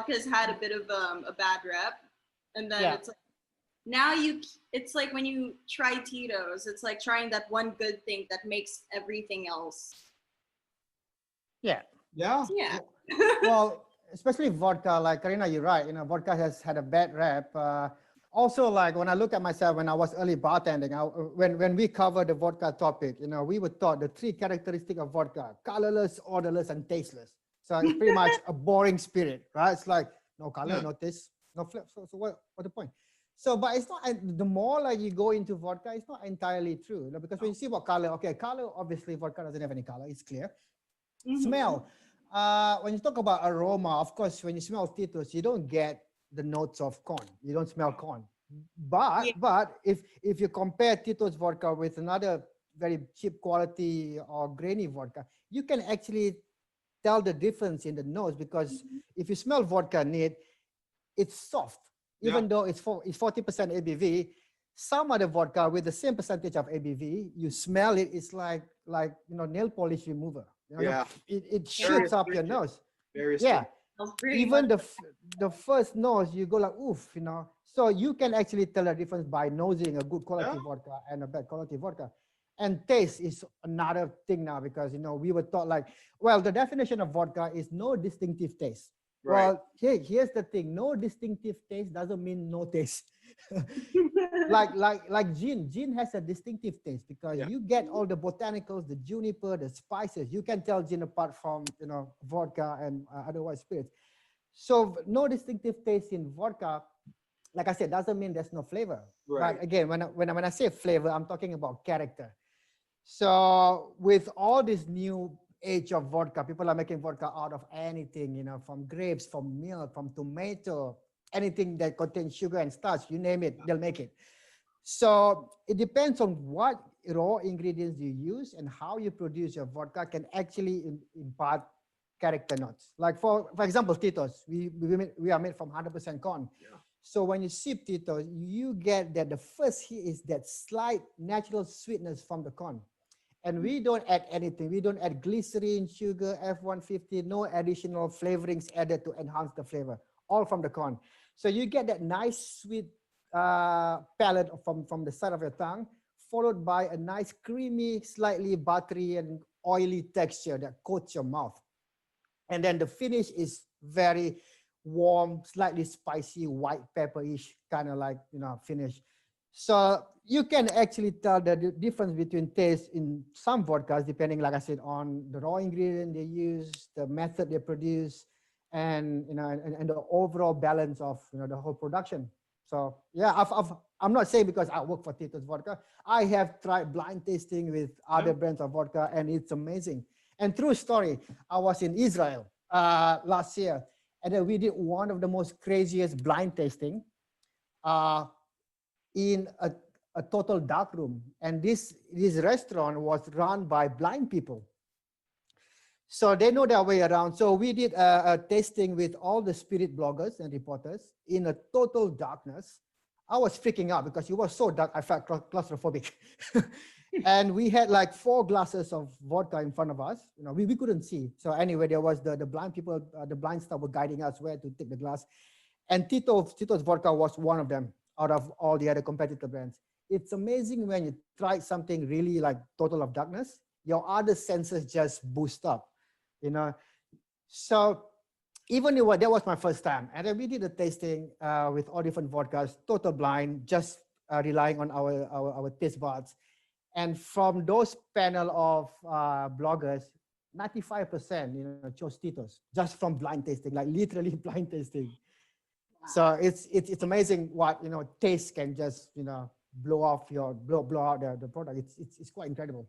vodka's had a bit of a bad rep, and then it's like now it's like when you try Tito's, it's like trying that one good thing that makes everything else. Yeah. Yeah. Well, especially vodka, like Carina, you're right. You know, vodka has had a bad rep. Also, like when I look at myself when I was early bartending, when we covered the vodka topic, you know, we were taught the three characteristics of vodka: colorless, odorless, and tasteless. So it's pretty much a boring spirit, right? It's like no color, no taste, no flavor. So what's the point? So, but it's not. The more like you go into vodka, it's not entirely true, you know, because when you see about color, okay, color obviously vodka doesn't have any color; it's clear. Smell. When you talk about aroma, of course, when you smell Tito's, you don't get the notes of corn. You don't smell corn. But if you compare Tito's vodka with another very cheap quality or grainy vodka, you can actually tell the difference in the nose, because if you smell vodka neat, it's soft. Even though it's 40% ABV, some other vodka with the same percentage of ABV, you smell it, it's like nail polish remover. You know, it shoots up your nose. Even the first nose, you go like oof, you know. So you can actually tell the difference by nosing a good quality vodka and a bad quality vodka. And taste is another thing now, because you know we were taught like, well, the definition of vodka is no distinctive taste. Well, here's the thing: no distinctive taste doesn't mean no taste. like gin. Gin has a distinctive taste because you get all the botanicals, the juniper, the spices. You can tell gin apart from vodka and otherwise spirits. So no distinctive taste in vodka, like I said, doesn't mean there's no flavor. But again, when I say flavor, I'm talking about character. So with all this new age of vodka, people are making vodka out of anything, from grapes, from milk, from tomato, anything that contains sugar and starch, you name it, they'll make it. So it depends on what raw ingredients you use and how you produce your vodka can actually impart character notes. Like for example, Tito's, we are made from 100% corn. So when you sip Tito's, you get that the first hit is that slight natural sweetness from the corn. And we don't add anything. We don't add glycerin, sugar, F-150, no additional flavorings added to enhance the flavor, all from the corn. So you get that nice sweet palate from the side of your tongue, followed by a nice creamy, slightly buttery and oily texture that coats your mouth. And then the finish is very warm, slightly spicy, white pepper-ish kind of like, finish. So you can actually tell the difference between taste in some vodkas, depending, like I said, on the raw ingredient they use, the method they produce, and and the overall balance of the whole production. So yeah, I'm not saying because I work for Tito's Vodka. I have tried blind tasting with other brands of vodka, and it's amazing. And true story, I was in Israel last year, and then we did one of the most craziest blind tasting in a total dark room. And this restaurant was run by blind people. So they know their way around. So we did a tasting with all the spirit bloggers and reporters in a total darkness. I was freaking out because it was so dark, I felt claustrophobic. And we had like 4 glasses of vodka in front of us. We couldn't see. So anyway, there was the blind people, the blind staff were guiding us where to take the glass. And Tito's Vodka was one of them out of all the other competitor brands. It's amazing when you try something really like total of darkness, your other senses just boost up, So even though that was my first time, and then we did a tasting with all different vodkas, total blind, just relying on our taste buds. And from those panel of bloggers, 95% chose Tito's just from blind tasting, like literally blind tasting. Wow. So it's amazing what taste can just blow out the product. It's quite incredible.